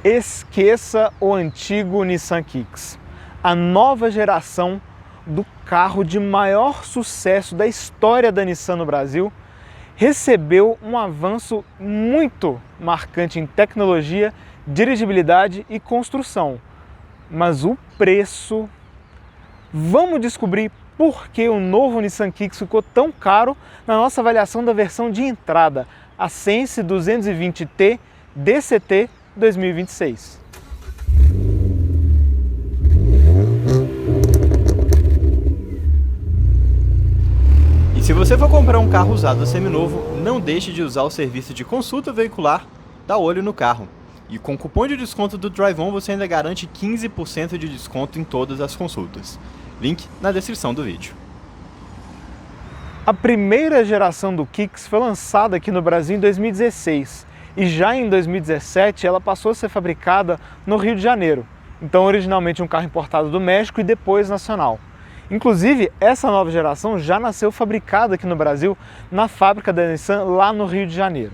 Esqueça o antigo Nissan Kicks. A nova geração do carro de maior sucesso da história da Nissan no Brasil recebeu um avanço muito marcante em tecnologia, dirigibilidade e construção. Mas o preço... Vamos descobrir por que o novo Nissan Kicks ficou tão caro na nossa avaliação da versão de entrada, a Sense 220T DCT 2026. E se você for comprar um carro usado seminovo, não deixe de usar o serviço de consulta veicular da Olho no Carro. E com o cupom de desconto do DriveOn você ainda garante 15% de desconto em todas as consultas. Link na descrição do vídeo. A primeira geração do Kicks foi lançada aqui no Brasil em 2016 e já em 2017 ela passou a ser fabricada no Rio de Janeiro. Então originalmente um carro importado do México e depois nacional. Inclusive essa nova geração já nasceu fabricada aqui no Brasil na fábrica da Nissan lá no Rio de Janeiro.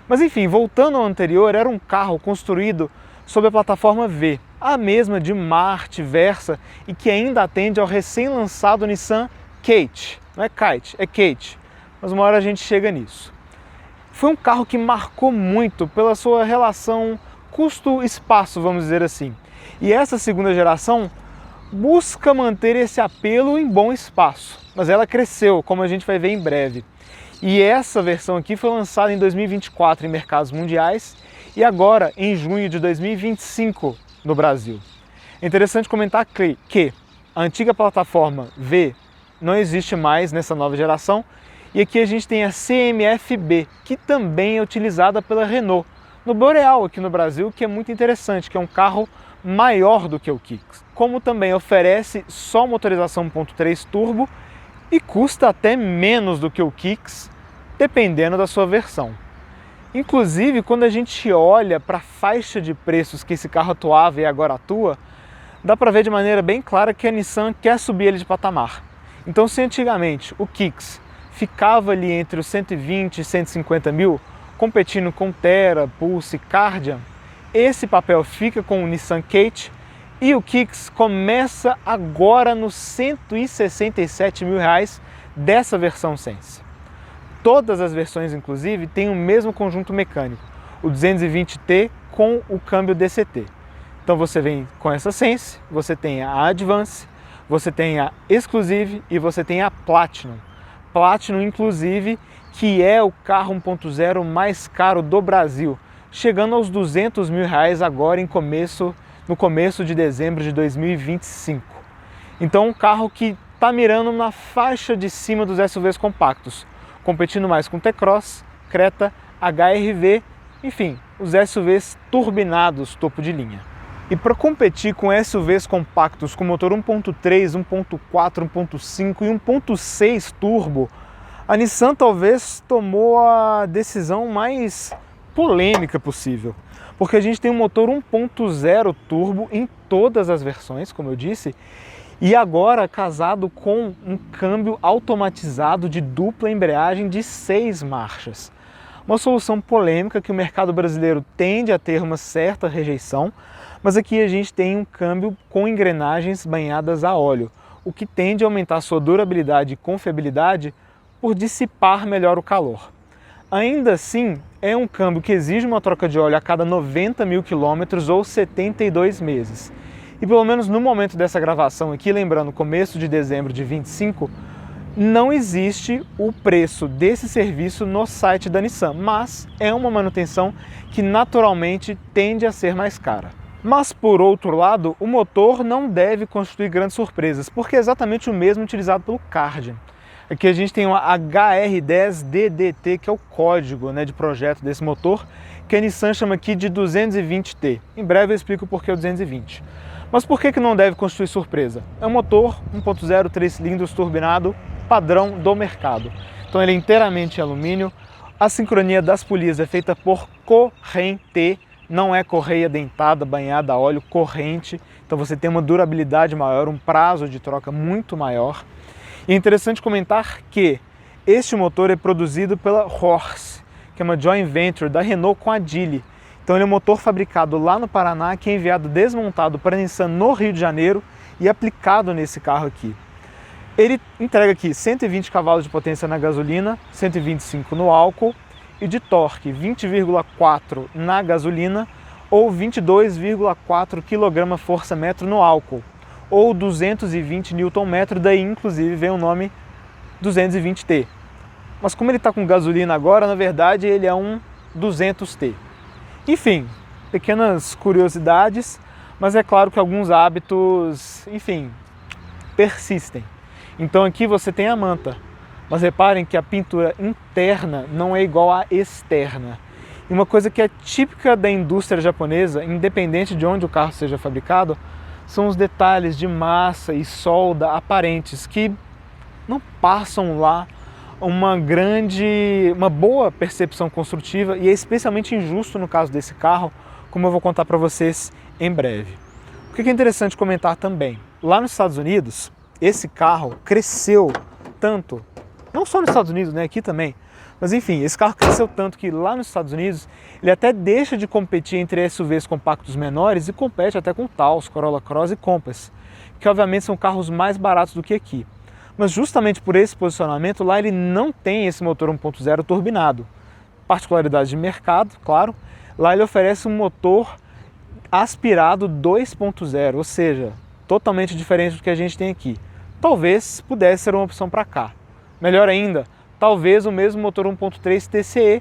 Mas enfim, voltando ao anterior, era um carro construído sob a plataforma V, a mesma de Marte, Versa e que ainda atende ao recém-lançado Nissan Kate. Não é Kite, é Kate, mas uma hora a gente chega nisso. Foi um carro que marcou muito pela sua relação custo-espaço, vamos dizer assim. E essa segunda geração busca manter esse apelo em bom espaço, mas ela cresceu, como a gente vai ver em breve. E essa versão aqui foi lançada em 2024 em mercados mundiais e agora em junho de 2025 no Brasil. É interessante comentar que a antiga plataforma V não existe mais nessa nova geração e aqui a gente tem a CMF-B, que também é utilizada pela Renault no Boreal aqui no Brasil, que é muito interessante, que é um carro maior do que o Kicks, como também oferece só motorização 1.3 turbo e custa até menos do que o Kicks, dependendo da sua versão. Inclusive, quando a gente olha para a faixa de preços que esse carro atuava e agora atua, dá para ver de maneira bem clara que a Nissan quer subir ele de patamar. Então, se antigamente o Kicks ficava ali entre os 120 e 150 mil, competindo com Terra, Pulse e Kardian, esse papel fica com o Nissan Kate e o Kicks começa agora nos 167 mil reais dessa versão Sense. Todas as versões, inclusive, têm o mesmo conjunto mecânico, o 220T com o câmbio DCT. Então você vem com essa Sense, você tem a Advance, você tem a Exclusive e você tem a Platinum. Platinum, inclusive, que é o carro 1.0 mais caro do Brasil, chegando aos 200 mil reais agora no começo de dezembro de 2025. Então um carro que está mirando na faixa de cima dos SUVs compactos, competindo mais com T-Cross, Creta, HR-V, enfim, os SUVs turbinados topo de linha. E para competir com SUVs compactos com motor 1.3, 1.4, 1.5 e 1.6 turbo, a Nissan talvez tomou a decisão mais polêmica possível, porque a gente tem um motor 1.0 turbo em todas as versões, como eu disse, e agora casado com um câmbio automatizado de dupla embreagem de 6 marchas. Uma solução polêmica que o mercado brasileiro tende a ter uma certa rejeição, mas aqui a gente tem um câmbio com engrenagens banhadas a óleo, o que tende a aumentar sua durabilidade e confiabilidade por dissipar melhor o calor. Ainda assim, é um câmbio que exige uma troca de óleo a cada 90 mil quilômetros ou 72 meses. E pelo menos no momento dessa gravação aqui, lembrando, começo de dezembro de 25, não existe o preço desse serviço no site da Nissan, mas é uma manutenção que naturalmente tende a ser mais cara. Mas por outro lado, o motor não deve constituir grandes surpresas, porque é exatamente o mesmo utilizado pelo Kardian. Aqui a gente tem uma HR10DDT, que é o código de projeto desse motor, que a Nissan chama aqui de 220T. Em breve eu explico por que o 220. Mas por que não deve constituir surpresa? É um motor 1.0 3 cilindros turbinado padrão do mercado. Então ele é inteiramente em alumínio, a sincronia das polias é feita por corrente, não é correia dentada, banhada a óleo, corrente. Então você tem uma durabilidade maior, um prazo de troca muito maior. E é interessante comentar que este motor é produzido pela Horse, que é uma joint venture da Renault com a Geely. Então ele é um motor fabricado lá no Paraná, que é enviado desmontado para a Nissan no Rio de Janeiro e aplicado nesse carro aqui. Ele entrega aqui 120 cavalos de potência na gasolina, 125 no álcool, e de torque 20,4 na gasolina ou 22,4 kgfm no álcool, ou 220 Nm, daí inclusive vem o nome 220T. Mas como ele está com gasolina agora, na verdade ele é um 200T. Enfim, pequenas curiosidades, mas é claro que alguns hábitos, enfim, persistem. Então aqui você tem a manta, mas reparem que a pintura interna não é igual à externa. E uma coisa que é típica da indústria japonesa, independente de onde o carro seja fabricado, são os detalhes de massa e solda aparentes que não passam lá uma boa percepção construtiva, e é especialmente injusto no caso desse carro, como eu vou contar para vocês em breve. O que é interessante comentar também, lá nos Estados Unidos, esse carro cresceu tanto, não só nos Estados Unidos, né, aqui também, mas enfim, esse carro cresceu tanto que lá nos Estados Unidos ele até deixa de competir entre SUVs compactos menores e compete até com Taos, Corolla Cross e Compass, que obviamente são carros mais baratos do que aqui. Mas justamente por esse posicionamento, lá ele não tem esse motor 1.0 turbinado. Particularidade de mercado, claro, lá ele oferece um motor aspirado 2.0, ou seja, totalmente diferente do que a gente tem aqui. Talvez pudesse ser uma opção para cá. Melhor ainda, talvez o mesmo motor 1.3 TCE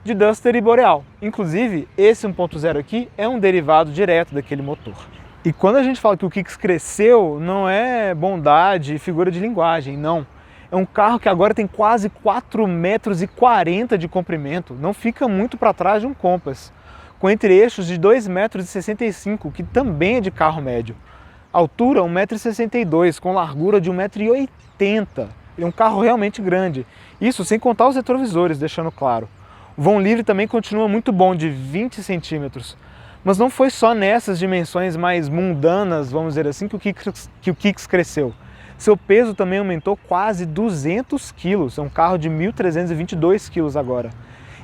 de Duster e Boreal. Inclusive, esse 1.0 aqui é um derivado direto daquele motor. E quando a gente fala que o Kicks cresceu, não é bondade e figura de linguagem, não. É um carro que agora tem quase 4,40 metros de comprimento, não fica muito para trás de um Compass, com entre-eixos de 2,65 metros, que também é de carro médio. Altura 1,62 m, com largura de 1,80 m. Ele é um carro realmente grande. Isso sem contar os retrovisores, deixando claro. O vão livre também continua muito bom, de 20 centímetros. Mas não foi só nessas dimensões mais mundanas, vamos dizer assim, que o Kicks cresceu. Seu peso também aumentou quase 200 quilos, é um carro de 1.322 quilos agora.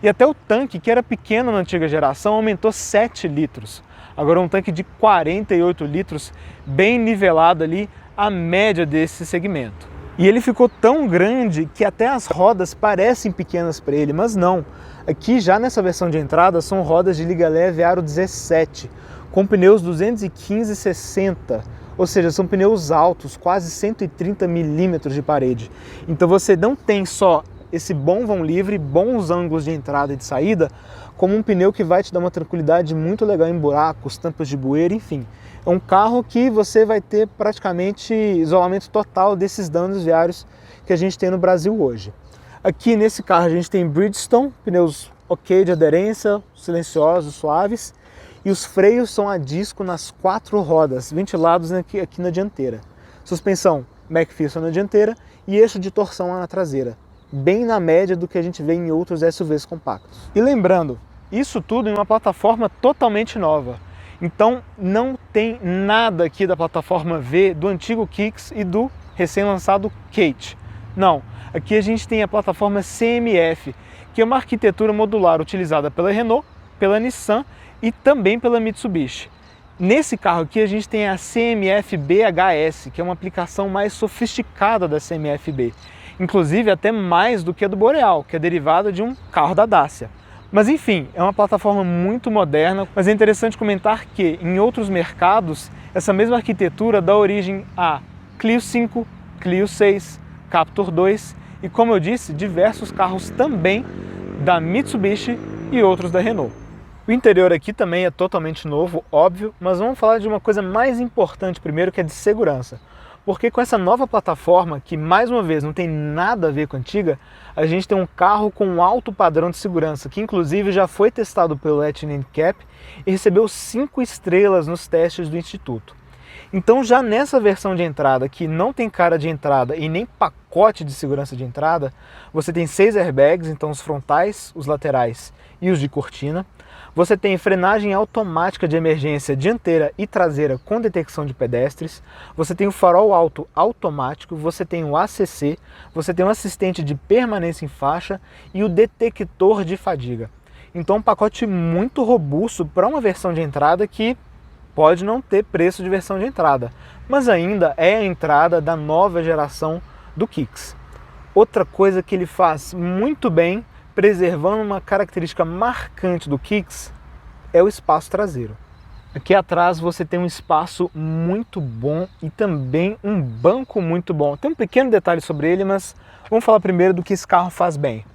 E até o tanque, que era pequeno na antiga geração, aumentou 7 litros. Agora é um tanque de 48 litros, bem nivelado ali a média desse segmento. E ele ficou tão grande que até as rodas parecem pequenas para ele, mas não. Aqui já nessa versão de entrada são rodas de liga leve aro 17, com pneus 215/60, ou seja, são pneus altos, quase 130 milímetros de parede. Então você não tem só esse bom vão livre, bons ângulos de entrada e de saída, como um pneu que vai te dar uma tranquilidade muito legal em buracos, tampas de bueira, enfim. É um carro que você vai ter praticamente isolamento total desses danos viários que a gente tem no Brasil hoje. Aqui nesse carro a gente tem Bridgestone, pneus ok de aderência, silenciosos, suaves, e os freios são a disco nas 4 rodas, ventilados aqui na dianteira. Suspensão McPherson na dianteira e eixo de torção lá na traseira, bem na média do que a gente vê em outros SUVs compactos. E lembrando, isso tudo em uma plataforma totalmente nova. Então não tem nada aqui da plataforma V do antigo Kicks e do recém-lançado Kate. Não, aqui a gente tem a plataforma CMF, que é uma arquitetura modular utilizada pela Renault, pela Nissan e também pela Mitsubishi. Nesse carro aqui a gente tem a CMF-BHS, que é uma aplicação mais sofisticada da CMF-B, inclusive até mais do que a do Boreal, que é derivada de um carro da Dacia. Mas enfim, é uma plataforma muito moderna, mas é interessante comentar que em outros mercados essa mesma arquitetura dá origem a Clio 5, Clio 6, Captur 2 e, como eu disse, diversos carros também da Mitsubishi e outros da Renault. O interior aqui também é totalmente novo, óbvio, mas vamos falar de uma coisa mais importante primeiro, que é de segurança. Porque com essa nova plataforma, que mais uma vez não tem nada a ver com a antiga, a gente tem um carro com um alto padrão de segurança, que inclusive já foi testado pelo Etihad NCAP e recebeu 5 estrelas nos testes do Instituto. Então já nessa versão de entrada, que não tem cara de entrada e nem pacote de segurança de entrada, você tem 6 airbags, então os frontais, os laterais e os de cortina. Você tem frenagem automática de emergência dianteira e traseira com detecção de pedestres, você tem o farol alto automático, você tem o ACC, você tem um assistente de permanência em faixa e o detector de fadiga. Então um pacote muito robusto para uma versão de entrada que pode não ter preço de versão de entrada, mas ainda é a entrada da nova geração do Kicks. Outra coisa que ele faz muito bem, preservando uma característica marcante do Kicks, é o espaço traseiro. Aqui atrás você tem um espaço muito bom e também um banco muito bom. Tem um pequeno detalhe sobre ele, mas vamos falar primeiro do que esse carro faz bem.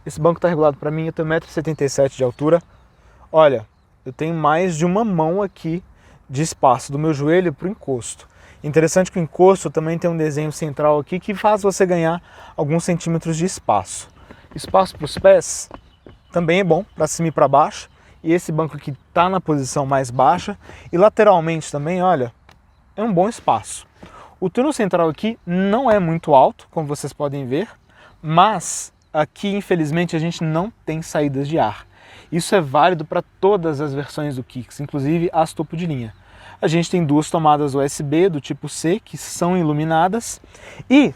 Esse banco está regulado para mim, eu tenho 1,77 m de altura. Olha, eu tenho mais de uma mão aqui de espaço, do meu joelho para o encosto. Interessante que o encosto também tem um desenho central aqui que faz você ganhar alguns centímetros de espaço. Espaço para os pés também é bom, para cima e para baixo. E esse banco aqui está na posição mais baixa. E lateralmente também, olha, é um bom espaço. O túnel central aqui não é muito alto, como vocês podem ver, mas aqui, infelizmente, a gente não tem saídas de ar. Isso é válido para todas as versões do Kicks, inclusive as topo de linha. A gente tem duas tomadas USB do tipo C, que são iluminadas, e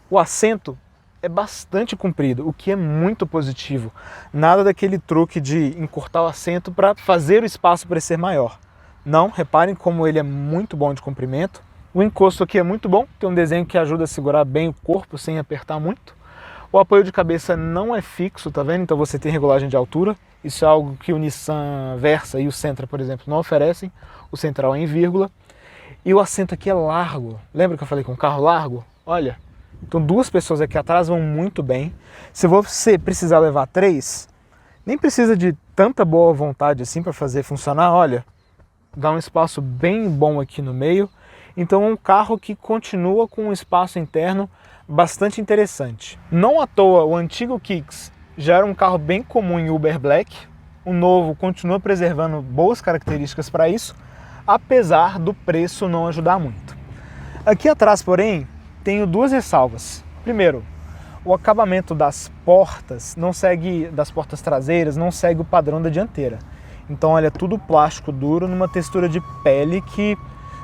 o assento é bastante comprido, o que é muito positivo. Nada daquele truque de encurtar o assento para fazer o espaço parecer maior. Não, reparem como ele é muito bom de comprimento. O encosto aqui é muito bom, tem um desenho que ajuda a segurar bem o corpo sem apertar muito. O apoio de cabeça não é fixo, tá vendo? Então você tem regulagem de altura. Isso é algo que o Nissan Versa e o Sentra, por exemplo, não oferecem. O central é em vírgula. E o assento aqui é largo. Lembra que eu falei com um carro largo? Olha, então duas pessoas aqui atrás vão muito bem. Se você precisar levar 3, nem precisa de tanta boa vontade assim para fazer funcionar. Olha, dá um espaço bem bom aqui no meio. Então é um carro que continua com um espaço interno bastante interessante. Não à toa, o antigo Kicks já era um carro bem comum em Uber Black. O novo continua preservando boas características para isso, apesar do preço não ajudar muito. Aqui atrás, porém, tenho duas ressalvas. Primeiro, o acabamento das portas das portas traseiras não segue o padrão da dianteira. Então, olha, tudo plástico duro numa textura de pele que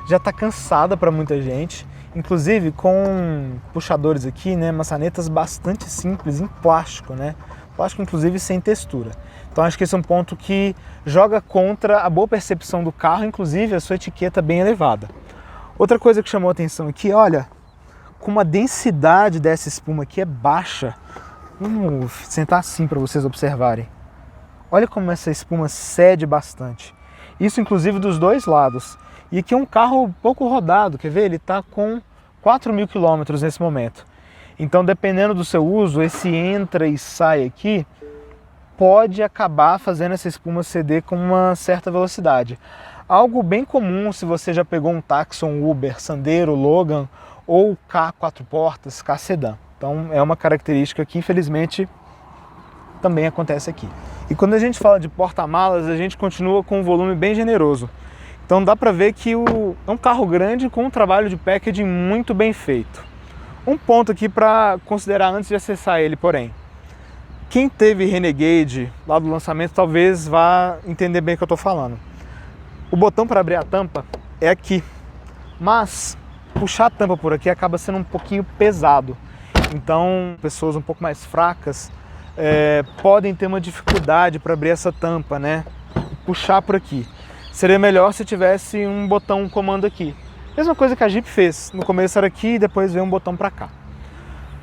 já está cansada para muita gente. Inclusive com puxadores aqui, né, maçanetas bastante simples em plástico, né? Plástico inclusive sem textura. Então acho que esse é um ponto que joga contra a boa percepção do carro, inclusive a sua etiqueta bem elevada. Outra coisa que chamou a atenção aqui, olha, como a densidade dessa espuma aqui é baixa. Vamos sentar assim para vocês observarem. Olha como essa espuma cede bastante. Isso inclusive dos dois lados. E aqui é um carro pouco rodado, quer ver? Ele está com 4.000 km nesse momento. Então, dependendo do seu uso, esse entra e sai aqui pode acabar fazendo essa espuma ceder com uma certa velocidade. Algo bem comum se você já pegou um táxi, um Uber, Sandero, Logan ou K 4 portas, K Sedan. Então, é uma característica que, infelizmente, também acontece aqui. E quando a gente fala de porta-malas, a gente continua com um volume bem generoso. Então dá para ver que é um carro grande com um trabalho de packaging muito bem feito. Um ponto aqui para considerar antes de acessar ele, porém. Quem teve Renegade lá do lançamento talvez vá entender bem o que eu estou falando. O botão para abrir a tampa é aqui, mas puxar a tampa por aqui acaba sendo um pouquinho pesado. Então pessoas um pouco mais fracas podem ter uma dificuldade para abrir essa tampa, né? Puxar por aqui. Seria melhor se tivesse um botão, um comando aqui. Mesma coisa que a Jeep fez. No começo era aqui e depois veio um botão para cá.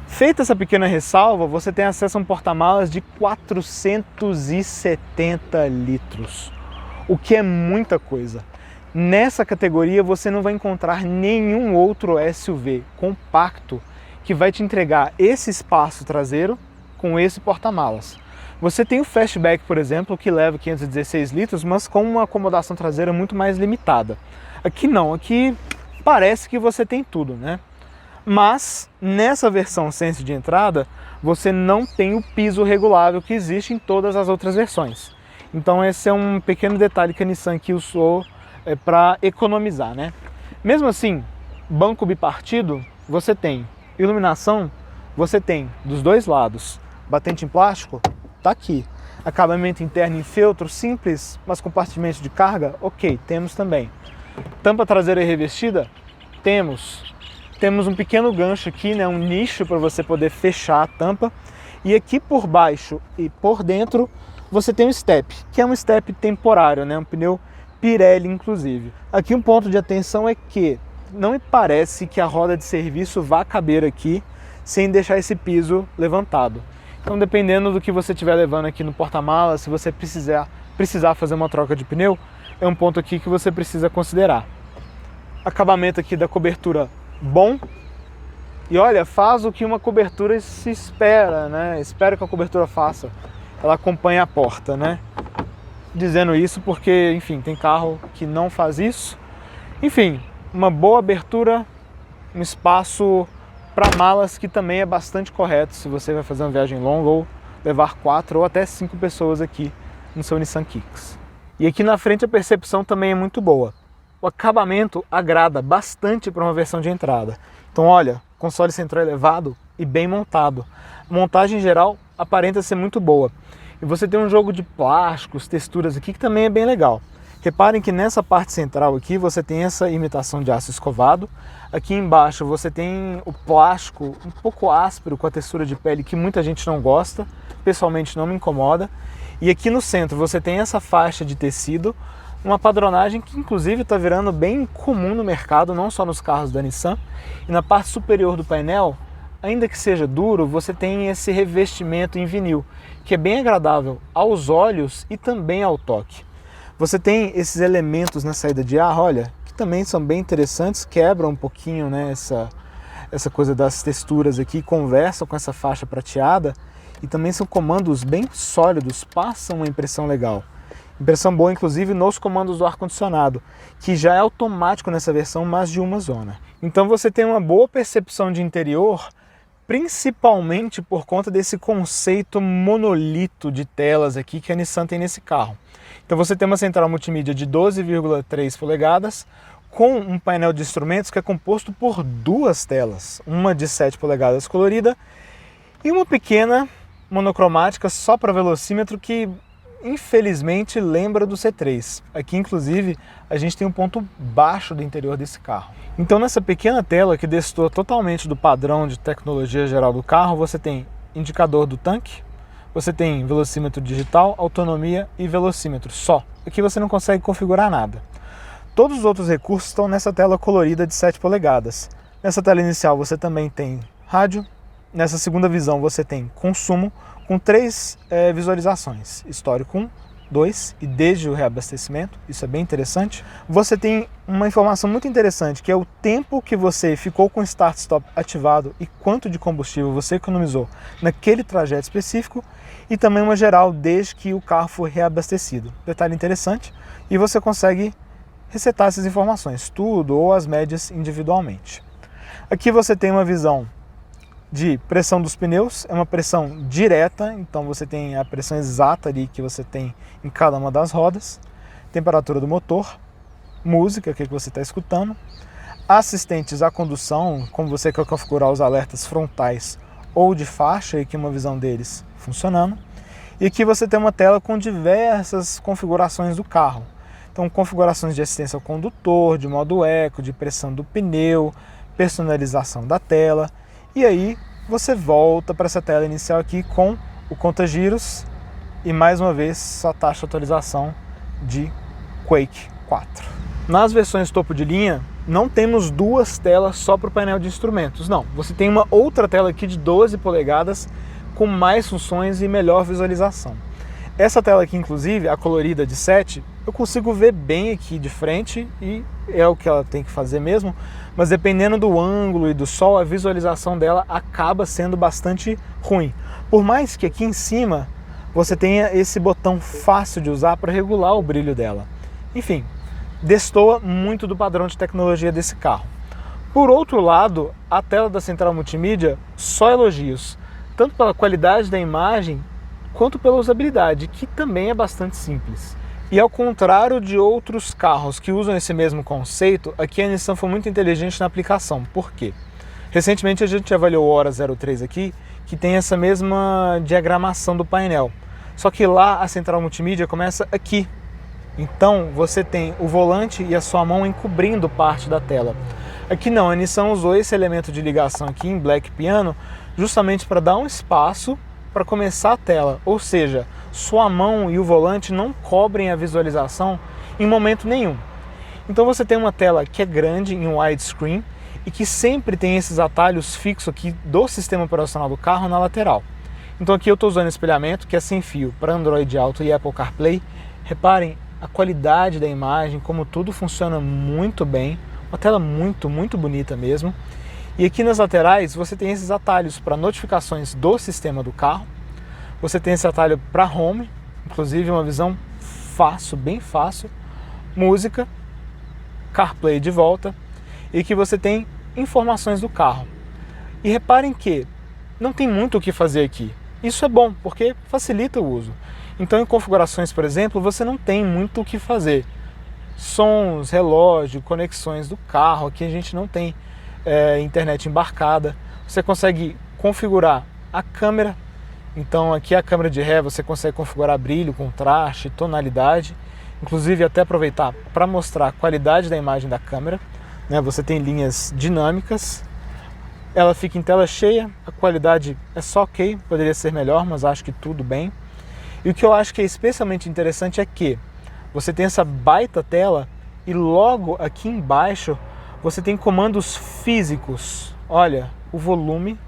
Feita essa pequena ressalva, você tem acesso a um porta-malas de 470 litros. O que é muita coisa. Nessa categoria você não vai encontrar nenhum outro SUV compacto que vai te entregar esse espaço traseiro com esse porta-malas. Você tem o Fastback, por exemplo, que leva 516 litros, mas com uma acomodação traseira muito mais limitada. Aqui não, aqui parece que você tem tudo, né? Mas nessa versão Sense de entrada, você não tem o piso regulável que existe em todas as outras versões. Então esse é um pequeno detalhe que a Nissan aqui usou para economizar, né? Mesmo assim, banco bipartido, você tem iluminação, você tem dos dois lados. Batente em plástico, tá aqui. Acabamento interno em feltro, simples, mas compartimento de carga, ok, temos também. Tampa traseira revestida, temos. Temos um pequeno gancho aqui, né, um nicho para você poder fechar a tampa. E aqui por baixo e por dentro, você tem um step, que é um step temporário, né? Um pneu Pirelli, inclusive. Aqui um ponto de atenção é que não me parece que a roda de serviço vá caber aqui sem deixar esse piso levantado. Então, dependendo do que você estiver levando aqui no porta-malas, se você precisar fazer uma troca de pneu, é um ponto aqui que você precisa considerar. Acabamento aqui da cobertura bom. E olha, faz o que uma cobertura se espera, né? Espero que a cobertura faça. Ela acompanha a porta, né? Dizendo isso porque, enfim, tem carro que não faz isso. Enfim, uma boa abertura, um espaço para malas que também é bastante correto se você vai fazer uma viagem longa ou levar 4 ou até 5 pessoas aqui no seu Nissan Kicks. E aqui na frente a percepção também é muito boa. O acabamento agrada bastante para uma versão de entrada. Então olha, console central elevado e bem montado. A montagem em geral aparenta ser muito boa. E você tem um jogo de plásticos, texturas aqui que também é bem legal. Reparem que nessa parte central aqui você tem essa imitação de aço escovado. Aqui embaixo você tem o plástico um pouco áspero com a textura de pele que muita gente não gosta. Pessoalmente não me incomoda. E aqui no centro você tem essa faixa de tecido, uma padronagem que inclusive está virando bem comum no mercado, não só nos carros da Nissan. E na parte superior do painel, ainda que seja duro, você tem esse revestimento em vinil, que é bem agradável aos olhos e também ao toque. Você tem esses elementos na saída de ar, olha, que também são bem interessantes, quebram um pouquinho, né, essa coisa das texturas aqui, conversam com essa faixa prateada e também são comandos bem sólidos, passam uma impressão legal. Impressão boa, inclusive, nos comandos do ar-condicionado, que já é automático nessa versão, mas de uma zona. Então você tem uma boa percepção de interior, principalmente por conta desse conceito monolito de telas aqui que a Nissan tem nesse carro. Então você tem uma central multimídia de 12,3 polegadas com um painel de instrumentos que é composto por 2 telas, uma de 7 polegadas colorida e uma pequena monocromática só para velocímetro que infelizmente lembra do C3. Aqui inclusive a gente tem um ponto baixo do interior desse carro. Então nessa pequena tela que destoa totalmente do padrão de tecnologia geral do carro, você tem indicador do tanque, você tem velocímetro digital, autonomia e velocímetro só. Aqui você não consegue configurar nada. Todos os outros recursos estão nessa tela colorida de 7 polegadas. Nessa tela inicial você também tem rádio. Nessa segunda visão você tem consumo com 3 visualizações. Histórico 1, 2 e desde o reabastecimento. Isso é bem interessante. Você tem uma informação muito interessante que é o tempo que você ficou com o start-stop ativado e quanto de combustível você economizou naquele trajeto específico e também uma geral desde que o carro foi reabastecido. Detalhe interessante, e você consegue resetar essas informações, tudo ou as médias individualmente. Aqui você tem uma visão de pressão dos pneus, é uma pressão direta, então você tem a pressão exata ali que você tem em cada uma das rodas, temperatura do motor, música, que você está escutando, assistentes à condução, como você quer configurar os alertas frontais ou de faixa, e aqui uma visão deles funcionando, e aqui você tem uma tela com diversas configurações do carro, então configurações de assistência ao condutor, de modo eco, de pressão do pneu, personalização da tela. E aí você volta para essa tela inicial aqui com o conta-giros e mais uma vez sua taxa de atualização de Quake 4. Nas versões topo de linha não temos 2 telas só para o painel de instrumentos, não. Você tem uma outra tela aqui de 12 polegadas com mais funções e melhor visualização. Essa tela aqui, inclusive, a colorida de 7, eu consigo ver bem aqui de frente e é o que ela tem que fazer mesmo, mas dependendo do ângulo e do sol, a visualização dela acaba sendo bastante ruim. Por mais que aqui em cima você tenha esse botão fácil de usar para regular o brilho dela. Enfim, destoa muito do padrão de tecnologia desse carro. Por outro lado, a tela da central multimídia, só elogios, tanto pela qualidade da imagem quanto pela usabilidade, que também é bastante simples. E ao contrário de outros carros que usam esse mesmo conceito, aqui a Nissan foi muito inteligente na aplicação. Por quê? Recentemente a gente avaliou o Hora 03 aqui, que tem essa mesma diagramação do painel. Só que lá a central multimídia começa aqui. Então você tem o volante e a sua mão encobrindo parte da tela. Aqui não, a Nissan usou esse elemento de ligação aqui em Black Piano justamente para dar um espaço para começar a tela, ou seja, sua mão e o volante não cobrem a visualização em momento nenhum. Então você tem uma tela que é grande em widescreen e que sempre tem esses atalhos fixos aqui do sistema operacional do carro na lateral. Então aqui eu estou usando espelhamento que é sem fio para Android Auto e Apple CarPlay. Reparem a qualidade da imagem, como tudo funciona muito bem, uma tela muito bonita mesmo. E aqui nas laterais você tem esses atalhos para notificações do sistema do carro, você tem esse atalho para Home, inclusive uma visão fácil, bem fácil, música, CarPlay de volta, e que você tem informações do carro. E reparem que não tem muito o que fazer aqui. Isso é bom, porque facilita o uso. Então em configurações, por exemplo, você não tem muito o que fazer. Sons, relógio, conexões do carro, aqui a gente não tem internet embarcada. Você consegue configurar a câmera. Então aqui a câmera de ré você consegue configurar brilho, contraste, tonalidade. Inclusive até aproveitar para mostrar a qualidade da imagem da câmera. Você tem linhas dinâmicas. Ela fica em tela cheia, a qualidade é só ok, poderia ser melhor, mas acho que tudo bem. E o que eu acho que é especialmente interessante é que você tem essa baita tela e logo aqui embaixo você tem comandos físicos. Olha, o volume,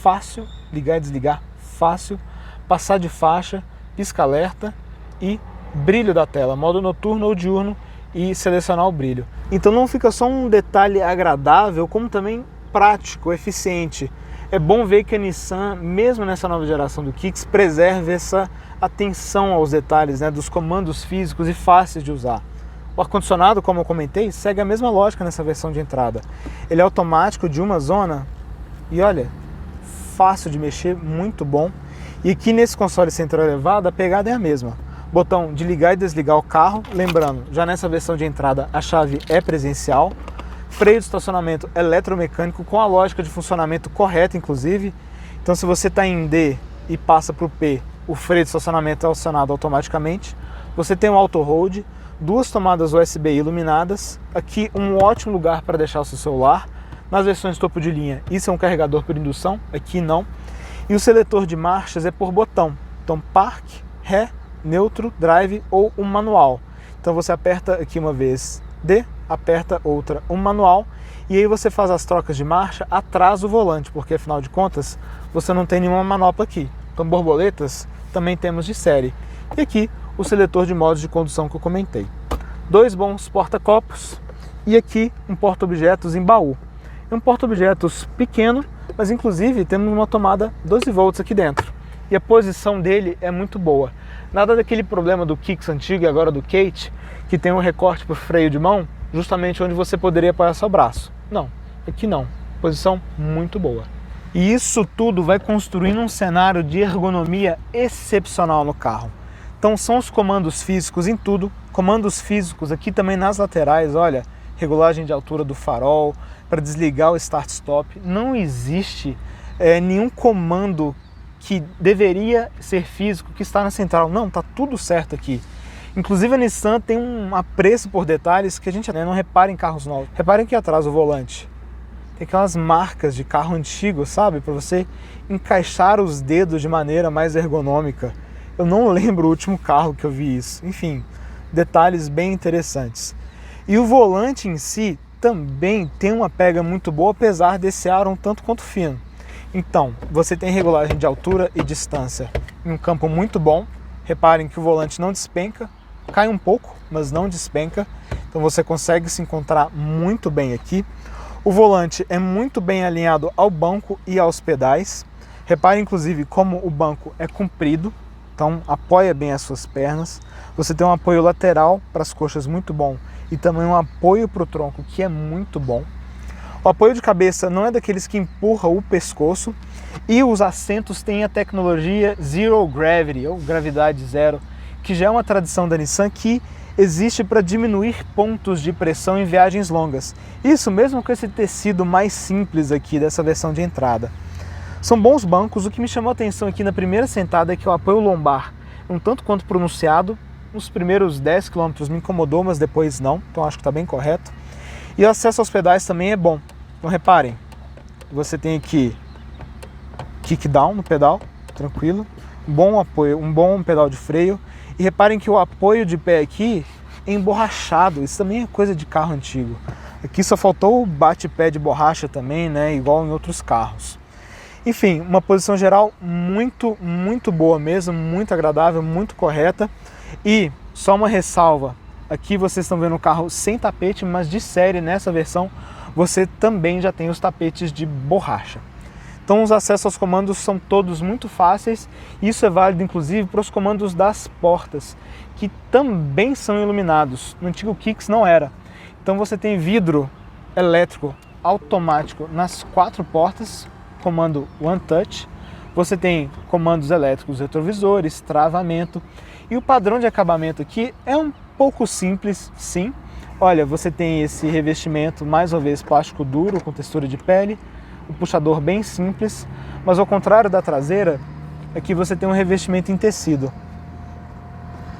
fácil, ligar e desligar, fácil, passar de faixa, pisca-alerta e brilho da tela, modo noturno ou diurno e selecionar o brilho. Então não fica só um detalhe agradável, como também prático, eficiente. É bom ver que a Nissan, mesmo nessa nova geração do Kicks, preserve essa atenção aos detalhes, dos comandos físicos e fáceis de usar. O ar-condicionado, como eu comentei, segue a mesma lógica nessa versão de entrada. Ele é automático de uma zona e olha, fácil de mexer, muito bom. E aqui nesse console central elevado a pegada é a mesma. Botão de ligar e desligar o carro, lembrando, já nessa versão de entrada a chave é presencial. Freio de estacionamento eletromecânico com a lógica de funcionamento correta, inclusive. Então se você está em D e passa para o P, o freio de estacionamento é acionado automaticamente. Você tem um auto hold, duas tomadas USB iluminadas, aqui um ótimo lugar para deixar o seu celular. Nas versões topo de linha, isso é um carregador por indução, aqui não. E o seletor de marchas é por botão, então Park, Ré, Neutro, Drive ou um manual. Então você aperta aqui uma vez D, aperta outra um manual, e aí você faz as trocas de marcha atrás do volante, porque afinal de contas você não tem nenhuma manopla aqui. Então borboletas também temos de série. E aqui o seletor de modos de condução que eu comentei. Dois bons porta-copos e aqui um porta-objetos em baú. É um porta-objetos pequeno, mas inclusive temos uma tomada 12 volts aqui dentro. E a posição dele é muito boa. Nada daquele problema do Kicks antigo e agora do Kate, que tem um recorte para o freio de mão, justamente onde você poderia apoiar seu braço. Não, aqui não. Posição muito boa. E isso tudo vai construindo um cenário de ergonomia excepcional no carro. Então são os comandos físicos em tudo, comandos físicos aqui também nas laterais, olha, regulagem de altura do farol, para desligar o start-stop. Não existe nenhum comando que deveria ser físico que está na central. Não, tá tudo certo aqui. Inclusive a Nissan tem um apreço por detalhes que a gente não repara em carros novos. Reparem aqui atrás o volante. Tem aquelas marcas de carro antigo, sabe? Para você encaixar os dedos de maneira mais ergonômica. Eu não lembro o último carro que eu vi isso. Enfim, detalhes bem interessantes. E o volante em si também tem uma pega muito boa, apesar desse aro um tanto quanto fino. Então, você tem regulagem de altura e distância em um campo muito bom. Reparem que o volante não despenca, cai um pouco, mas não despenca. Então você consegue se encontrar muito bem aqui. O volante é muito bem alinhado ao banco e aos pedais. Reparem inclusive como o banco é comprido, então apoia bem as suas pernas. Você tem um apoio lateral para as coxas muito bom e também um apoio para o tronco que é muito bom. O apoio de cabeça não é daqueles que empurra o pescoço, e os assentos têm a tecnologia Zero Gravity, ou gravidade zero, que já é uma tradição da Nissan que existe para diminuir pontos de pressão em viagens longas. Isso mesmo com esse tecido mais simples aqui dessa versão de entrada. São bons bancos. O que me chamou a atenção aqui na primeira sentada é que o apoio lombar é um tanto quanto pronunciado. Nos primeiros 10 km me incomodou, mas depois não, então acho que está bem correto. E o acesso aos pedais também é bom. Então reparem, você tem aqui kick down no pedal, tranquilo, bom apoio, um bom pedal de freio. E reparem que o apoio de pé aqui é emborrachado, isso também é coisa de carro antigo. Aqui só faltou o bate-pé de borracha também, né, igual em outros carros. Enfim, uma posição geral muito, muito boa mesmo, muito agradável, muito correta. E só uma ressalva, aqui vocês estão vendo o carro sem tapete, mas de série nessa versão você também já tem os tapetes de borracha. Então os acessos aos comandos são todos muito fáceis, e isso é válido inclusive para os comandos das portas, que também são iluminados. No antigo Kicks não era. Então você tem vidro elétrico automático nas 4 portas, comando One Touch. Você tem comandos elétricos retrovisores, travamento. E o padrão de acabamento aqui é um pouco simples, sim. Olha, você tem esse revestimento, mais uma vez, plástico duro com textura de pele. O puxador bem simples, mas ao contrário da traseira, aqui você tem um revestimento em tecido.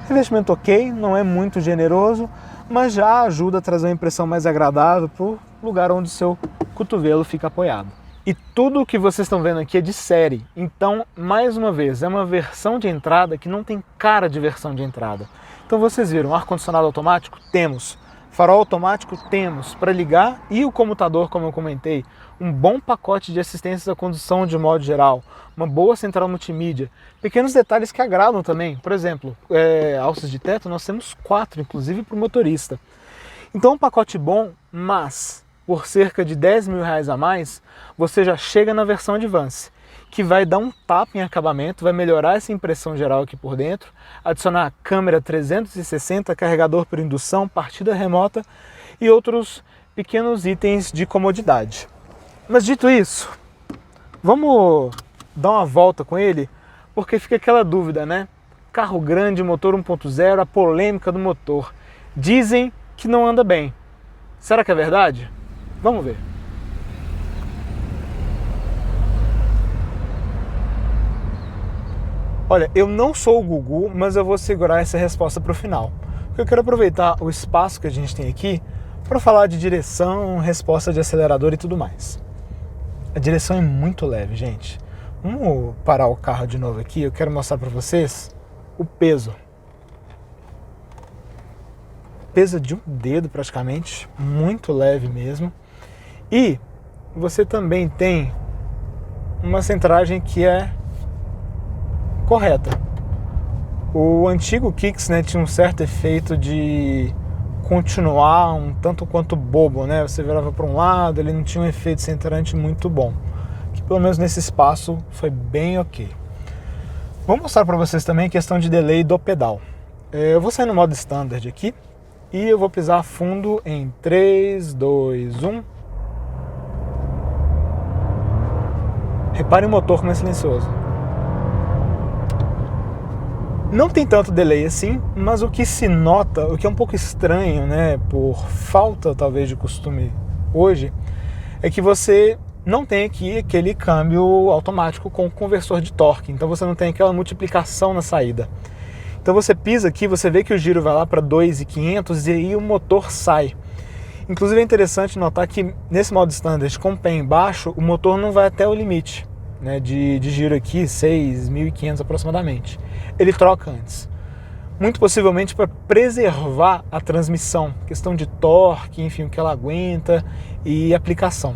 Revestimento ok, não é muito generoso, mas já ajuda a trazer uma impressão mais agradável para o lugar onde o seu cotovelo fica apoiado. E tudo o que vocês estão vendo aqui é de série, então, mais uma vez, é uma versão de entrada que não tem cara de versão de entrada. Então vocês viram, ar-condicionado automático? Temos. Farol automático? Temos. Para ligar, e o comutador, como eu comentei, um bom pacote de assistência da condução de modo geral, uma boa central multimídia, pequenos detalhes que agradam também. Por exemplo, alças de teto, nós temos 4, inclusive para o motorista. Então um pacote bom, mas por cerca de R$10.000 a mais, você já chega na versão Advance, que vai dar um tapa em acabamento, vai melhorar essa impressão geral aqui por dentro, adicionar câmera 360, carregador por indução, partida remota e outros pequenos itens de comodidade. Mas dito isso, vamos dar uma volta com ele, porque fica aquela dúvida, né? Carro grande, motor 1.0, a polêmica do motor. Dizem que não anda bem. Será que é verdade? Vamos ver. Olha, eu não sou o Gugu, mas eu vou segurar essa resposta para o final. Porque eu quero aproveitar o espaço que a gente tem aqui para falar de direção, resposta de acelerador e tudo mais. A direção é muito leve, gente. Vamos parar o carro de novo aqui, eu quero mostrar para vocês o peso. Pesa de um dedo praticamente, muito leve mesmo. E você também tem uma centragem que é correta. O antigo Kicks, né, tinha um certo efeito de continuar um tanto quanto bobo, né? Você virava para um lado, ele não tinha um efeito centrante muito bom. Que pelo menos nesse espaço foi bem ok. Vou mostrar para vocês também a questão de delay do pedal. Eu vou sair no modo standard aqui e eu vou pisar fundo em 3, 2, 1. Repare o motor como é silencioso. Não tem tanto delay assim, mas o que se nota, o que é um pouco estranho, né, por falta talvez de costume hoje, é que você não tem aqui aquele câmbio automático com conversor de torque, então você não tem aquela multiplicação na saída. Então você pisa aqui, você vê que o giro vai lá para 2.500 e aí o motor sai. Inclusive é interessante notar que nesse modo standard com o pé embaixo, o motor não vai até o limite, né, de giro aqui, 6.500 aproximadamente. Ele troca antes. Muito possivelmente para preservar a transmissão, questão de torque, enfim, o que ela aguenta e aplicação.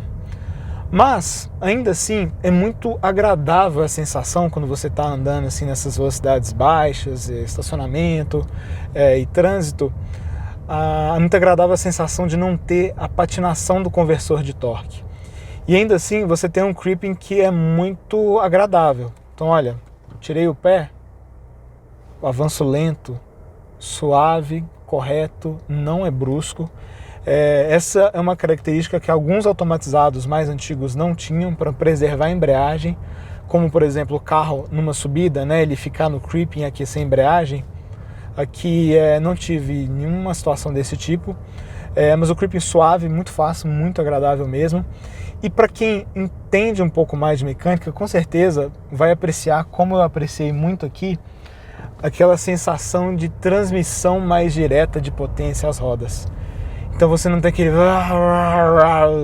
Mas, ainda assim, é muito agradável a sensação quando você está andando assim nessas velocidades baixas, estacionamento e trânsito. É muito agradável a sensação de não ter a patinação do conversor de torque. E ainda assim, você tem um creeping que é muito agradável. Então, olha, tirei o pé, o avanço lento, suave, correto, não é brusco. Essa é uma característica que alguns automatizados mais antigos não tinham para preservar a embreagem, como por exemplo o carro numa subida, né, ele ficar no creeping aqui sem embreagem. Aqui não tive nenhuma situação desse tipo, mas o creeping suave, muito fácil, muito agradável mesmo. E para quem entende um pouco mais de mecânica, com certeza vai apreciar, como eu apreciei muito aqui, aquela sensação de transmissão mais direta de potência às rodas. Então você não tem aquele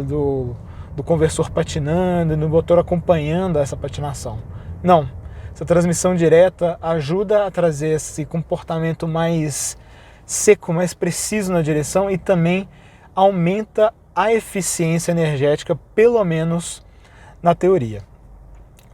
do conversor patinando e no motor acompanhando essa patinação. Não, Essa transmissão direta ajuda a trazer esse comportamento mais seco, mais preciso na direção e também aumenta a eficiência energética, pelo menos na teoria.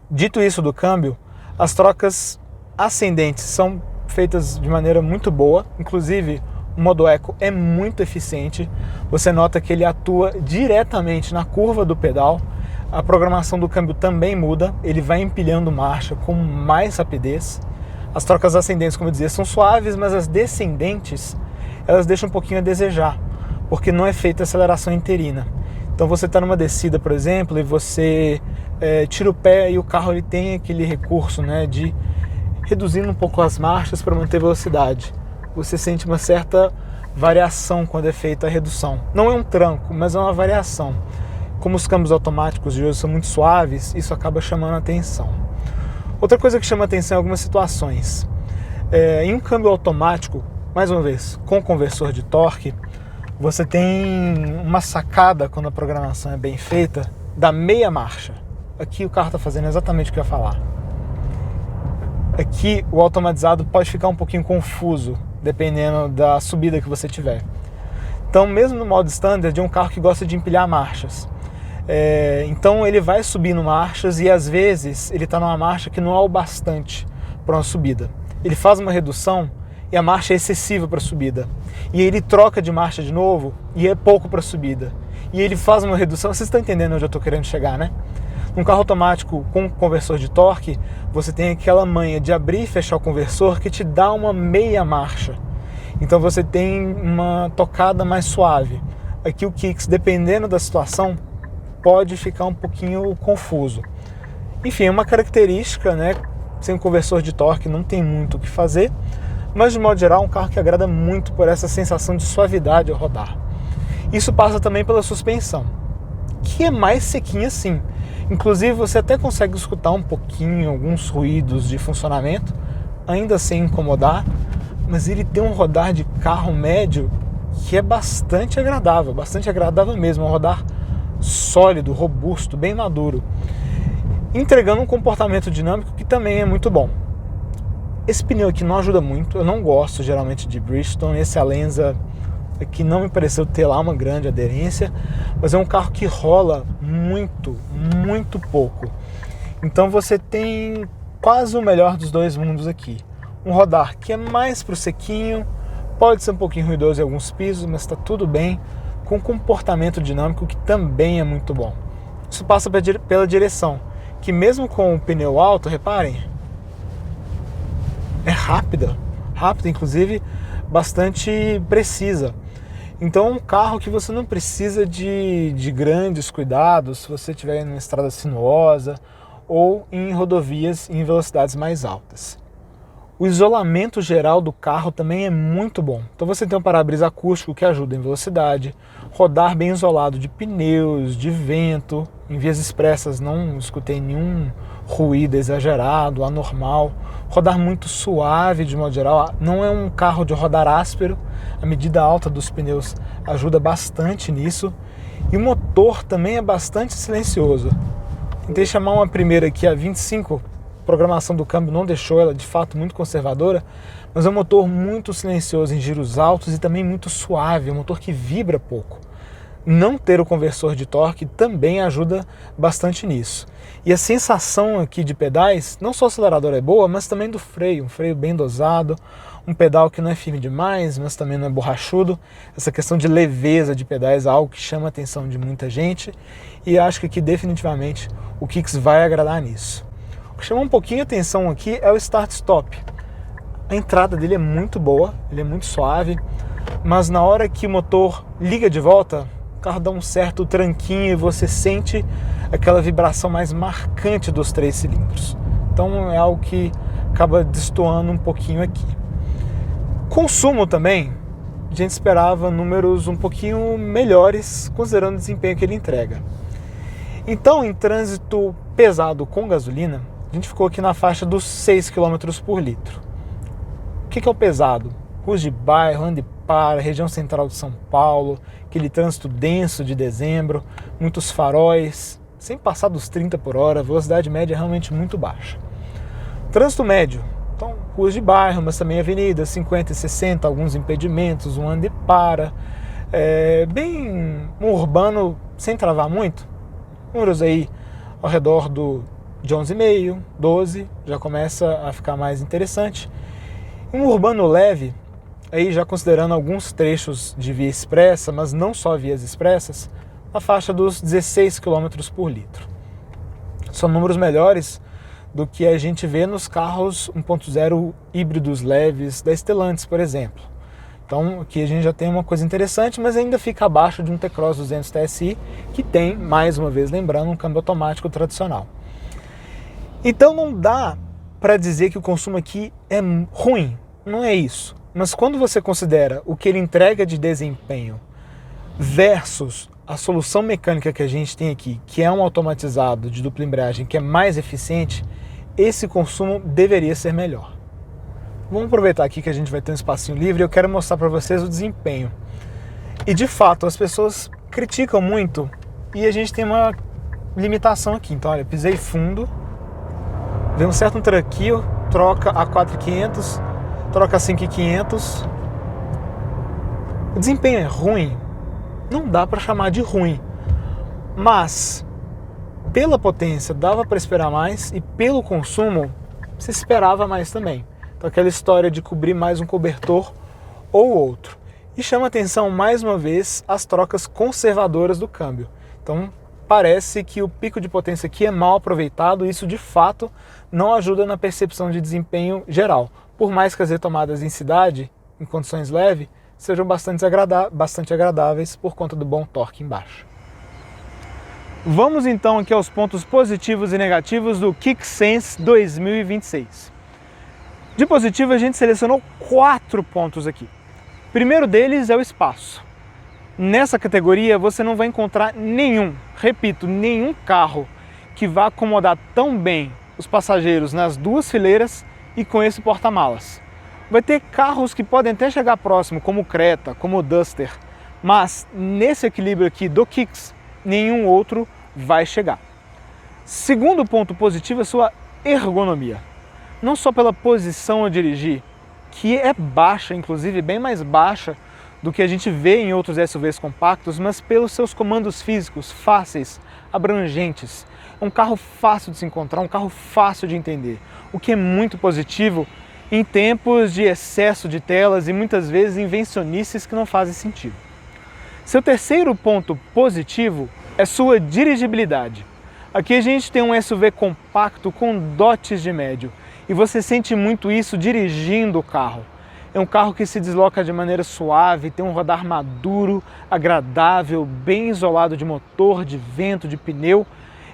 Dito isso do câmbio, as trocas ascendentes são feitas de maneira muito boa, inclusive o modo Eco é muito eficiente, você nota que ele atua diretamente na curva do pedal, a programação do câmbio também muda, ele vai empilhando marcha com mais rapidez. As trocas ascendentes, como eu dizia, são suaves, mas as descendentes, elas deixam um pouquinho a desejar, porque não é feita aceleração interina. Então você está numa descida, por exemplo, e você tira o pé e o carro ele tem aquele recurso, né, de reduzindo um pouco as marchas para manter velocidade. Você sente uma certa variação quando é feita a redução. Não é um tranco, mas é uma variação. Como os câmbios automáticos de hoje são muito suaves, isso acaba chamando a atenção. Outra coisa que chama a atenção em algumas situações. Em um câmbio automático, mais uma vez, com conversor de torque, você tem uma sacada quando a programação é bem feita, da meia marcha. Aqui o carro está fazendo exatamente o que eu ia falar. Aqui o automatizado pode ficar um pouquinho confuso, dependendo da subida que você tiver. Então, mesmo no modo standard, é um carro que gosta de empilhar marchas. Então ele vai subindo marchas e às vezes ele está numa marcha que não é o bastante para uma subida. Ele faz uma redução e a marcha é excessiva para a subida. E ele troca de marcha de novo e é pouco para a subida. E ele faz uma redução, vocês estão entendendo onde eu estou querendo chegar, né? Num carro automático com conversor de torque, você tem aquela manha de abrir e fechar o conversor que te dá uma meia marcha. Então você tem uma tocada mais suave. Aqui o Kicks, dependendo da situação, pode ficar um pouquinho confuso. Enfim, é uma característica, né? Sem conversor de torque não tem muito o que fazer, mas de modo geral é um carro que agrada muito por essa sensação de suavidade ao rodar. Isso passa também pela suspensão, que é mais sequinha sim. Inclusive você até consegue escutar um pouquinho alguns ruídos de funcionamento, ainda sem incomodar, mas ele tem um rodar de carro médio que é bastante agradável mesmo, um rodar sólido, robusto, bem maduro, entregando um comportamento dinâmico que também é muito bom. Esse pneu aqui não ajuda muito, eu não gosto geralmente de Bridgestone, esse Alenza aqui não me pareceu ter lá uma grande aderência, mas é um carro que rola muito, muito pouco. Então você tem quase o melhor dos dois mundos aqui. Um rodar que é mais pro sequinho, pode ser um pouquinho ruidoso em alguns pisos, mas está tudo bem, com comportamento dinâmico que também é muito bom. Isso passa pela direção, que mesmo com o pneu alto, reparem, é rápida, inclusive bastante precisa. Então é um carro que você não precisa de grandes cuidados se você estiver em uma estrada sinuosa ou em rodovias em velocidades mais altas. O isolamento geral do carro também é muito bom. Então você tem um para-brisa acústico que ajuda em velocidade, rodar bem isolado de pneus, de vento. Em vias expressas não escutei nenhum ruído exagerado, anormal. Rodar muito suave de modo geral. Não é um carro de rodar áspero. A medida alta dos pneus ajuda bastante nisso. E o motor também é bastante silencioso. Tentei chamar uma primeira aqui a 25. A programação do câmbio não deixou ela de fato muito conservadora, mas é um motor muito silencioso em giros altos e também muito suave, é um motor que vibra pouco. Não ter o conversor de torque também ajuda bastante nisso. E a sensação aqui de pedais, não só o acelerador é boa, mas também do freio, um freio bem dosado, um pedal que não é firme demais, mas também não é borrachudo. Essa questão de leveza de pedais é algo que chama a atenção de muita gente e acho que aqui definitivamente o Kicks vai agradar nisso. O que chama um pouquinho a atenção aqui é o start-stop. A entrada dele é muito boa, ele é muito suave, mas na hora que o motor liga de volta, o carro dá um certo tranquinho e você sente aquela vibração mais marcante dos 3 cilindros. Então é algo que acaba destoando um pouquinho aqui. Consumo também, a gente esperava números um pouquinho melhores, considerando o desempenho que ele entrega. Então, em trânsito pesado com gasolina, a gente ficou aqui na faixa dos 6 km por litro. O que é o pesado? Ruas de bairro, onde para, região central de São Paulo, aquele trânsito denso de dezembro, muitos faróis, sem passar dos 30 por hora, a velocidade média é realmente muito baixa. Trânsito médio, então ruas de bairro, mas também avenidas, 50 e 60, alguns impedimentos, um anda e para. Bem um urbano sem travar muito, números aí ao redor de 11,5, 12, já começa a ficar mais interessante. Um urbano leve, aí já considerando alguns trechos de via expressa, mas não só vias expressas, na faixa dos 16 km por litro. São números melhores do que a gente vê nos carros 1.0 híbridos leves da Stellantis, por exemplo. Então aqui a gente já tem uma coisa interessante, mas ainda fica abaixo de um T-Cross 200 TSI, que tem, mais uma vez lembrando, um câmbio automático tradicional. Então não dá para dizer que o consumo aqui é ruim, não é isso. Mas quando você considera o que ele entrega de desempenho versus a solução mecânica que a gente tem aqui, que é um automatizado de dupla embreagem que é mais eficiente, esse consumo deveria ser melhor. Vamos aproveitar aqui que a gente vai ter um espacinho livre e eu quero mostrar para vocês o desempenho. E de fato, as pessoas criticam muito e a gente tem uma limitação aqui. Então, olha, pisei fundo, vem um certo tranquilo, troca a 4.500, troca a 5.500. O desempenho é ruim? Não dá para chamar de ruim, mas pela potência dava para esperar mais e pelo consumo se esperava mais também. Então aquela história de cobrir mais um cobertor ou outro. E chama atenção mais uma vez as trocas conservadoras do câmbio. Então parece que o pico de potência aqui é mal aproveitado e isso de fato não ajuda na percepção de desempenho geral. Por mais que as retomadas em cidade, em condições leves, sejam bastante agradáveis por conta do bom torque embaixo. Vamos então aqui aos pontos positivos e negativos do Kicks Sense 2026. De positivo a gente selecionou 4 pontos aqui. O primeiro deles é o espaço. Nessa categoria você não vai encontrar nenhum carro que vá acomodar tão bem os passageiros nas duas fileiras e com esse porta-malas. Vai ter carros que podem até chegar próximo, como o Creta, como o Duster, mas nesse equilíbrio aqui do Kicks, nenhum outro vai chegar. Segundo ponto positivo é sua ergonomia. Não só pela posição a dirigir, que é baixa, inclusive bem mais baixa do que a gente vê em outros SUVs compactos, mas pelos seus comandos físicos fáceis, abrangentes. É um carro fácil de se encontrar, um carro fácil de entender, o que é muito positivo em tempos de excesso de telas e muitas vezes invencionices que não fazem sentido. Seu terceiro ponto positivo é sua dirigibilidade. Aqui a gente tem um SUV compacto com dotes de médio e você sente muito isso dirigindo o carro. É um carro que se desloca de maneira suave, tem um rodar maduro, agradável, bem isolado de motor, de vento, de pneu.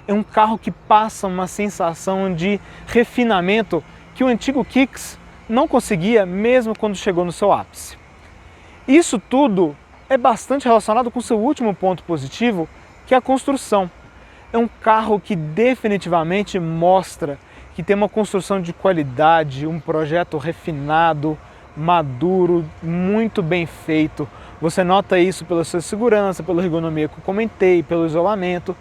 É um carro que passa uma sensação de refinamento que o antigo Kicks não conseguia mesmo quando chegou no seu ápice. Isso tudo é bastante relacionado com seu último ponto positivo, que é a construção. É um carro que definitivamente mostra que tem uma construção de qualidade, um projeto refinado, maduro, muito bem feito. Você nota isso pela sua segurança, pela ergonomia que eu comentei, pelo isolamento.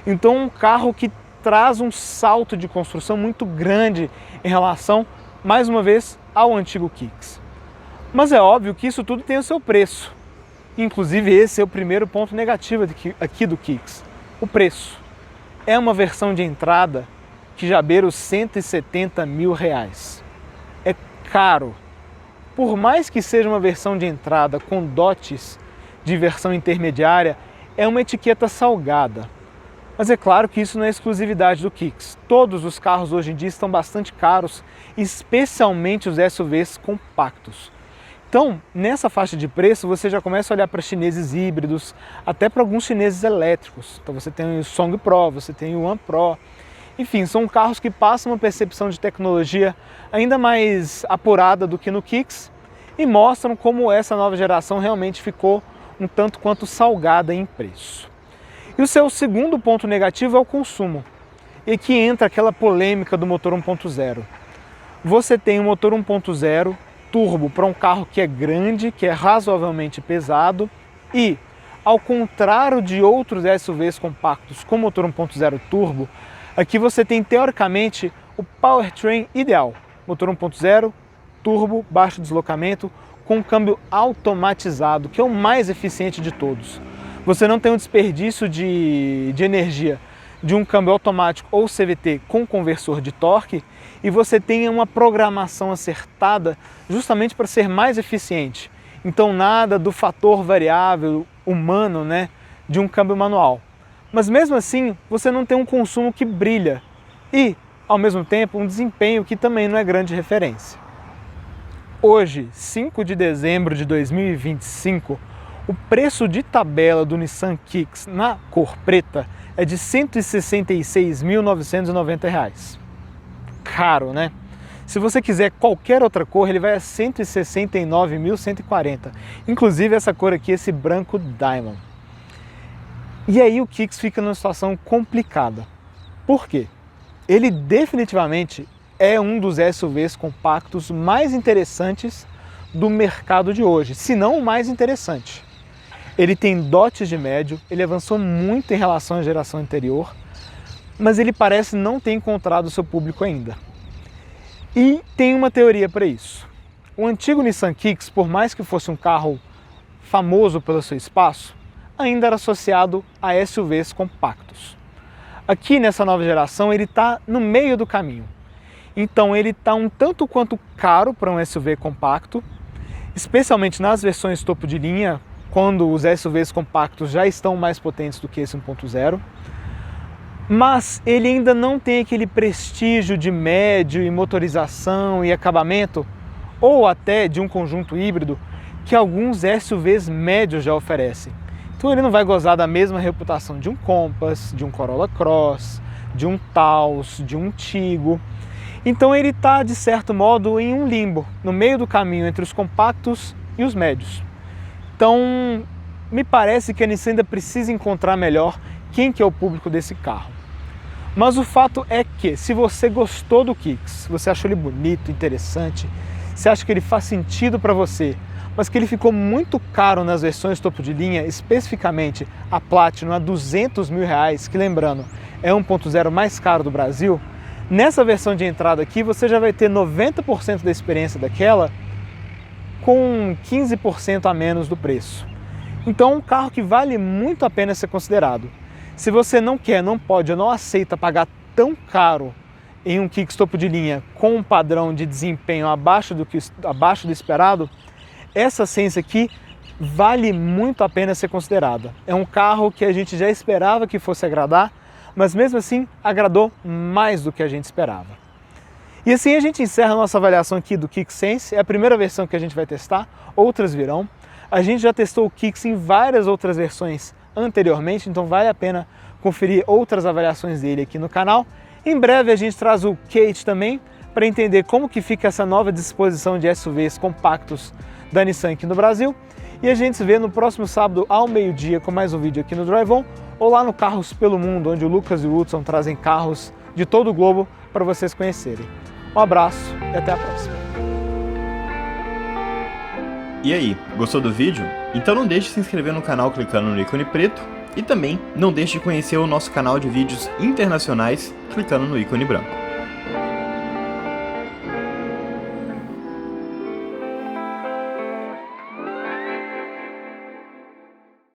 Então um carro que traz um salto de construção muito grande em relação, mais uma vez, ao antigo Kicks. Mas é óbvio que isso tudo tem o seu preço. Inclusive esse é o primeiro ponto negativo aqui do Kicks, o preço. É uma versão de entrada que já beira os R$170 mil. É caro. Por mais que seja uma versão de entrada com dotes de versão intermediária, é uma etiqueta salgada. Mas é claro que isso não é exclusividade do Kicks. Todos os carros hoje em dia estão bastante caros, especialmente os SUVs compactos. Então, nessa faixa de preço, você já começa a olhar para chineses híbridos, até para alguns chineses elétricos. Então você tem o Song Pro, você tem o One Pro. Enfim, são carros que passam uma percepção de tecnologia ainda mais apurada do que no Kicks e mostram como essa nova geração realmente ficou um tanto quanto salgada em preço. E o seu segundo ponto negativo é o consumo. E aqui entra aquela polêmica do motor 1.0. Você tem um motor 1.0 turbo para um carro que é grande, que é razoavelmente pesado e, ao contrário de outros SUVs compactos com motor 1.0 turbo, aqui você tem teoricamente o powertrain ideal, motor 1.0, turbo, baixo deslocamento, com um câmbio automatizado, que é o mais eficiente de todos. Você não tem um desperdício de energia de um câmbio automático ou CVT com conversor de torque, e você tem uma programação acertada justamente para ser mais eficiente. Então nada do fator variável humano, né, de um câmbio manual. Mas mesmo assim, você não tem um consumo que brilha e, ao mesmo tempo, um desempenho que também não é grande referência. Hoje, 5 de dezembro de 2025, o preço de tabela do Nissan Kicks na cor preta é de R$ 166.990. Caro, né? Se você quiser qualquer outra cor, ele vai a R$ 169.140. Inclusive essa cor aqui, esse branco Diamond. E aí o Kicks fica numa situação complicada. Por quê? Ele definitivamente é um dos SUVs compactos mais interessantes do mercado de hoje, se não o mais interessante. Ele tem dotes de médio, ele avançou muito em relação à geração anterior, mas ele parece não ter encontrado o seu público ainda. E tem uma teoria para isso. O antigo Nissan Kicks, por mais que fosse um carro famoso pelo seu espaço, ainda era associado a SUVs compactos. Aqui nessa nova geração ele está no meio do caminho. Então ele está um tanto quanto caro para um SUV compacto, especialmente nas versões topo de linha, quando os SUVs compactos já estão mais potentes do que esse 1.0, mas ele ainda não tem aquele prestígio de médio e motorização e acabamento, ou até de um conjunto híbrido, que alguns SUVs médios já oferecem. Então ele não vai gozar da mesma reputação de um Compass, de um Corolla Cross, de um Taos, de um Tigo. Então ele está, de certo modo, em um limbo, no meio do caminho entre os compactos e os médios. Então, me parece que a Nissan ainda precisa encontrar melhor quem que é o público desse carro. Mas o fato é que, se você gostou do Kicks, você achou ele bonito, interessante, você acha que ele faz sentido para você, mas que ele ficou muito caro nas versões topo de linha, especificamente a Platinum a R$200 mil, que lembrando, é 1.0 mais caro do Brasil, nessa versão de entrada aqui você já vai ter 90% da experiência daquela, com 15% a menos do preço. Então é um carro que vale muito a pena ser considerado. Se você não quer, não pode ou não aceita pagar tão caro em um Kicks topo de linha com um padrão de desempenho abaixo do esperado, essa Sense aqui vale muito a pena ser considerada. É um carro que a gente já esperava que fosse agradar, mas mesmo assim agradou mais do que a gente esperava. E assim a gente encerra a nossa avaliação aqui do Kicks Sense. É a primeira versão que a gente vai testar, outras virão. A gente já testou o Kicks em várias outras versões anteriormente, então vale a pena conferir outras avaliações dele aqui no canal. Em breve a gente traz o Kate também, para entender como que fica essa nova disposição de SUVs compactos da Nissan aqui no Brasil. E a gente se vê no próximo sábado ao meio-dia com mais um vídeo aqui no Drive On, ou lá no Carros pelo Mundo, onde o Lucas e o Hudson trazem carros de todo o globo para vocês conhecerem. Um abraço e até a próxima. E aí, gostou do vídeo? Então não deixe de se inscrever no canal clicando no ícone preto e também não deixe de conhecer o nosso canal de vídeos internacionais clicando no ícone branco.